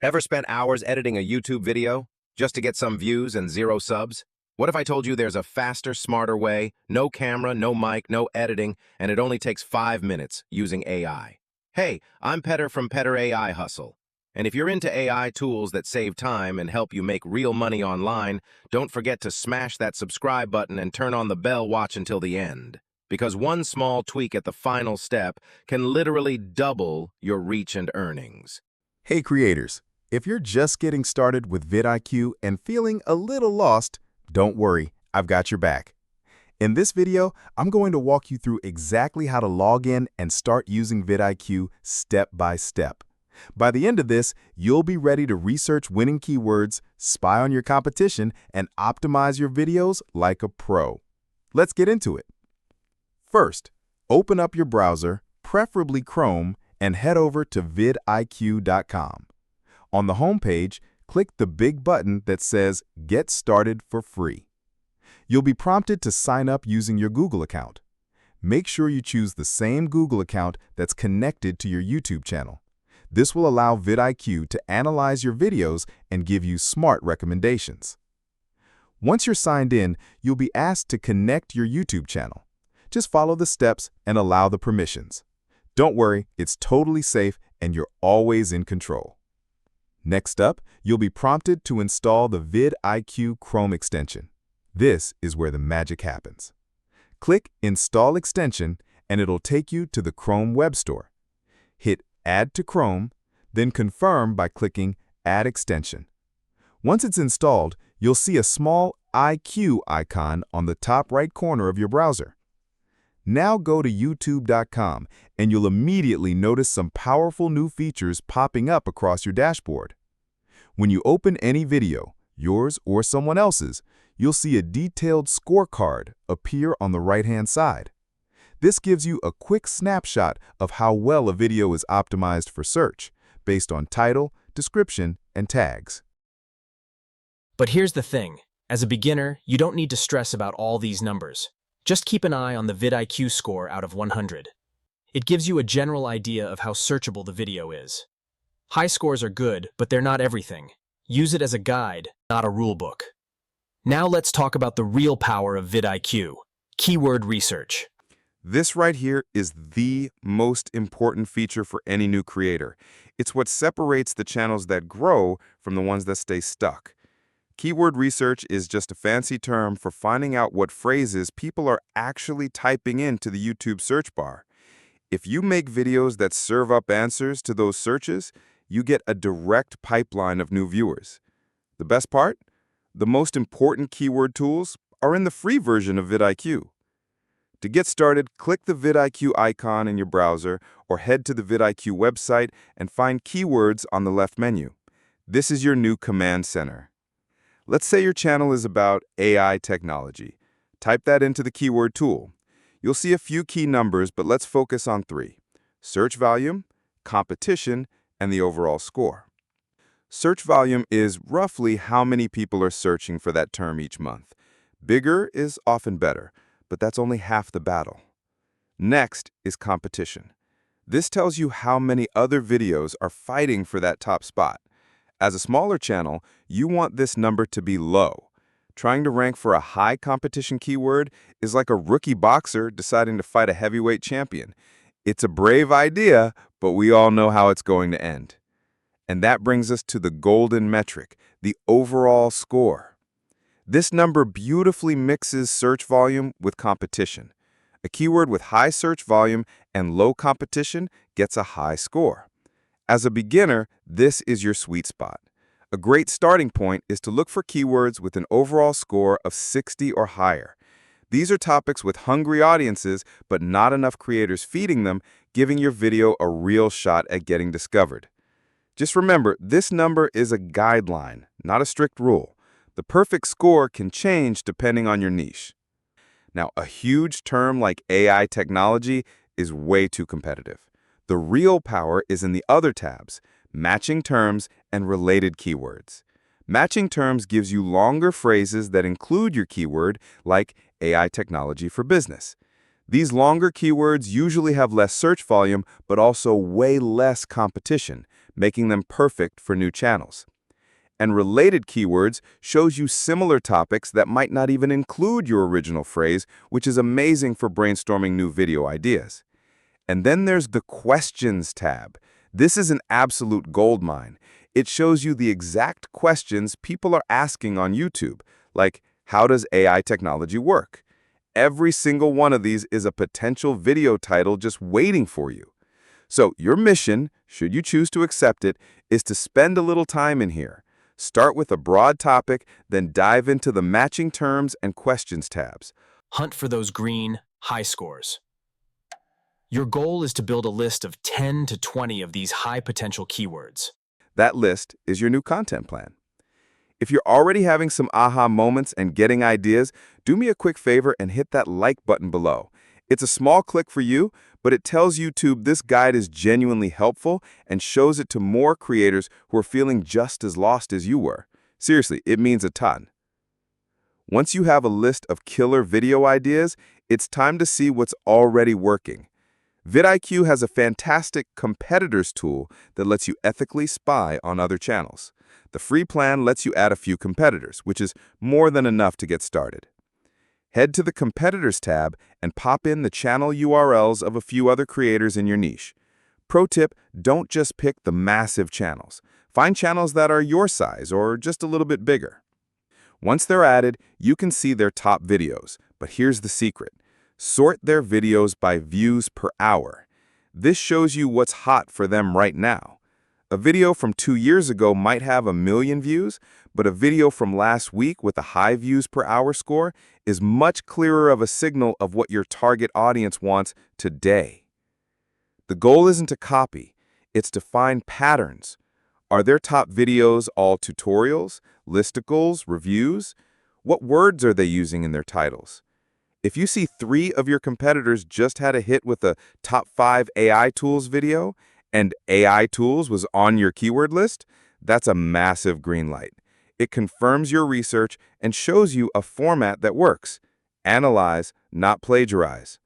Ever spent hours editing a YouTube video just to get some views and zero subs? What if I told you there's a faster, smarter way, no camera, no mic, no editing, and it only takes 5 minutes using AI? Hey, I'm Petter from Petter AI Hustle. And if you're into AI tools that save time and help you make real money online, don't forget to smash that subscribe button and turn on the bell watch until the end. Because one small tweak at the final step can literally double your reach and earnings. Hey creators, if you're just getting started with vidIQ and feeling a little lost, don't worry, I've got your back. In this video, I'm going to walk you through exactly how to log in and start using vidIQ step by step. By the end of this, you'll be ready to research winning keywords, spy on your competition, and optimize your videos like a pro. Let's get into it. First, open up your browser, preferably Chrome, and head over to vidIQ.com. On the home page, click the big button that says Get Started for Free. You'll be prompted to sign up using your Google account. Make sure you choose the same Google account that's connected to your YouTube channel. This will allow vidIQ to analyze your videos and give you smart recommendations. Once you're signed in, you'll be asked to connect your YouTube channel. Just follow the steps and allow the permissions. Don't worry, it's totally safe and you're always in control. Next up, you'll be prompted to install the vidIQ Chrome extension. This is where the magic happens. Click Install Extension and it'll take you to the Chrome Web Store. Hit Add to Chrome, then confirm by clicking Add Extension. Once it's installed, you'll see a small IQ icon on the top right corner of your browser. Now go to youtube.com and you'll immediately notice some powerful new features popping up across your dashboard. When you open any video, yours or someone else's, you'll see a detailed scorecard appear on the right-hand side. This gives you a quick snapshot of how well a video is optimized for search, based on title, description, and tags. But here's the thing. As a beginner, you don't need to stress about all these numbers. Just keep an eye on the vidIQ score out of 100. It gives you a general idea of how searchable the video is. High scores are good, but they're not everything. Use it as a guide, not a rulebook. Now let's talk about the real power of vidIQ, keyword research. This right here is the most important feature for any new creator. It's what separates the channels that grow from the ones that stay stuck. Keyword research is just a fancy term for finding out what phrases people are actually typing into the YouTube search bar. If you make videos that serve up answers to those searches, you get a direct pipeline of new viewers. The best part? The most important keyword tools are in the free version of vidIQ. To get started, click the vidIQ icon in your browser or head to the vidIQ website and find keywords on the left menu. This is your new command center. Let's say your channel is about AI technology. Type that into the keyword tool. You'll see a few key numbers, but let's focus on three: search volume, competition, and the overall score. Search volume is roughly how many people are searching for that term each month. Bigger is often better, but that's only half the battle. Next is competition. This tells you how many other videos are fighting for that top spot. As a smaller channel, you want this number to be low. Trying to rank for a high competition keyword is like a rookie boxer deciding to fight a heavyweight champion. It's a brave idea, but we all know how it's going to end. And that brings us to the golden metric, the overall score. This number beautifully mixes search volume with competition. A keyword with high search volume and low competition gets a high score. As a beginner, this is your sweet spot. A great starting point is to look for keywords with an overall score of 60 or higher. These are topics with hungry audiences, but not enough creators feeding them, giving your video a real shot at getting discovered. Just remember, this number is a guideline, not a strict rule. The perfect score can change depending on your niche. Now, a huge term like AI technology is way too competitive. The real power is in the other tabs, matching terms and related keywords. Matching terms gives you longer phrases that include your keyword, like AI technology for business. These longer keywords usually have less search volume, but also way less competition, making them perfect for new channels. And related keywords shows you similar topics that might not even include your original phrase, which is amazing for brainstorming new video ideas. And then there's the Questions tab. This is an absolute goldmine. It shows you the exact questions people are asking on YouTube, like, how does AI technology work? Every single one of these is a potential video title just waiting for you. So your mission, should you choose to accept it, is to spend a little time in here. Start with a broad topic, then dive into the matching terms and questions tabs. Hunt for those green, high scores. Your goal is to build a list of 10 to 20 of these high-potential keywords. That list is your new content plan. If you're already having some aha moments and getting ideas, do me a quick favor and hit that like button below. It's a small click for you, but it tells YouTube this guide is genuinely helpful and shows it to more creators who are feeling just as lost as you were. Seriously, it means a ton. Once you have a list of killer video ideas, it's time to see what's already working. VidIQ has a fantastic competitors tool that lets you ethically spy on other channels. The free plan lets you add a few competitors, which is more than enough to get started. Head to the Competitors tab and pop in the channel URLs of a few other creators in your niche. Pro tip, don't just pick the massive channels. Find channels that are your size or just a little bit bigger. Once they're added, you can see their top videos, but here's the secret. Sort their videos by views per hour. This shows you what's hot for them right now. A video from 2 years ago might have 1 million views, but a video from last week with a high views per hour score is much clearer of a signal of what your target audience wants today. The goal isn't to copy, it's to find patterns. Are their top videos all tutorials, listicles, reviews? What words are they using in their titles? If you see 3 of your competitors just had a hit with a top 5 AI tools video, and AI tools was on your keyword list, that's a massive green light. It confirms your research and shows you a format that works. Analyze, not plagiarize.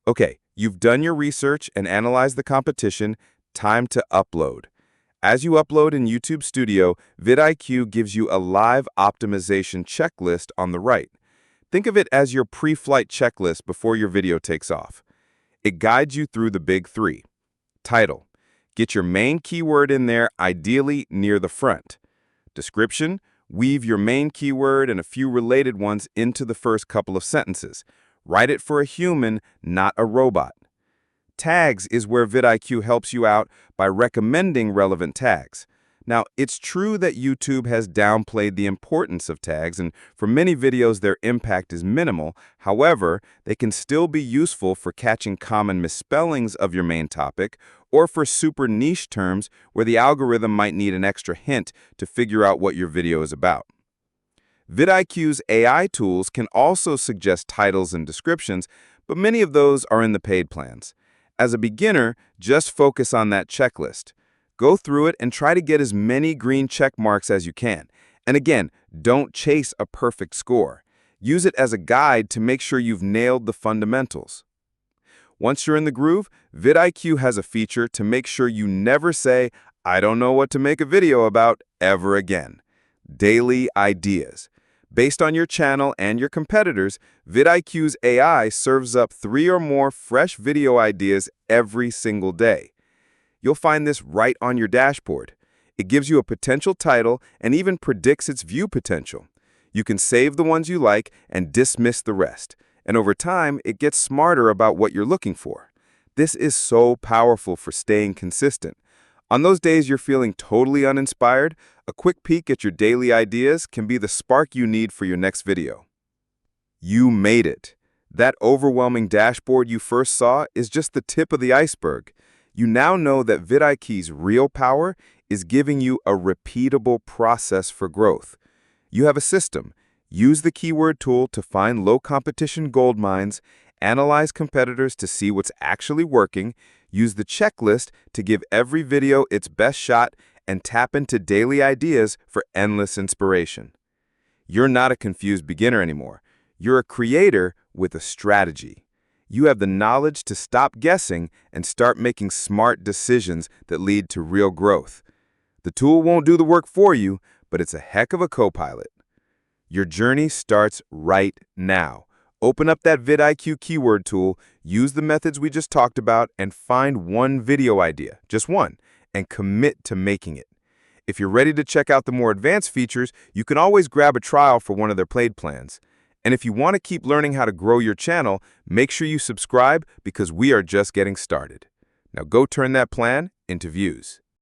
Okay, you've done your research and analyzed the competition. Time to upload. As you upload in YouTube Studio, VidIQ gives you a live optimization checklist on the right. Think of it as your pre-flight checklist before your video takes off. It guides you through the big 3. Title. Get your main keyword in there, ideally near the front. Description. Weave your main keyword and a few related ones into the first couple of sentences. Write it for a human, not a robot. Tags is where VidIQ helps you out by recommending relevant tags. Now, it's true that YouTube has downplayed the importance of tags, and for many videos their impact is minimal. However, they can still be useful for catching common misspellings of your main topic, or for super niche terms where the algorithm might need an extra hint to figure out what your video is about. VidIQ's AI tools can also suggest titles and descriptions, but many of those are in the paid plans. As a beginner, just focus on that checklist. Go through it and try to get as many green check marks as you can. And again, don't chase a perfect score. Use it as a guide to make sure you've nailed the fundamentals. Once you're in the groove, VidIQ has a feature to make sure you never say, "I don't know what to make a video about," ever again. Daily ideas. Based on your channel and your competitors, VidIQ's AI serves up 3 or more fresh video ideas every single day. You'll find this right on your dashboard. It gives you a potential title and even predicts its view potential. You can save the ones you like and dismiss the rest. And over time, it gets smarter about what you're looking for. This is so powerful for staying consistent. On those days you're feeling totally uninspired, a quick peek at your daily ideas can be the spark you need for your next video. You made it. That overwhelming dashboard you first saw is just the tip of the iceberg. You now know that VidIQ's real power is giving you a repeatable process for growth. You have a system. Use the keyword tool to find low-competition gold mines, analyze competitors to see what's actually working, use the checklist to give every video its best shot, and tap into daily ideas for endless inspiration. You're not a confused beginner anymore. You're a creator with a strategy. You have the knowledge to stop guessing and start making smart decisions that lead to real growth. The tool won't do the work for you, but it's a heck of a co-pilot. Your journey starts right now. Open up that VidIQ keyword tool, use the methods we just talked about, and find one video idea, just one, and commit to making it. If you're ready to check out the more advanced features, you can always grab a trial for one of their paid plans. And if you want to keep learning how to grow your channel, make sure you subscribe because we are just getting started. Now go turn that plan into views.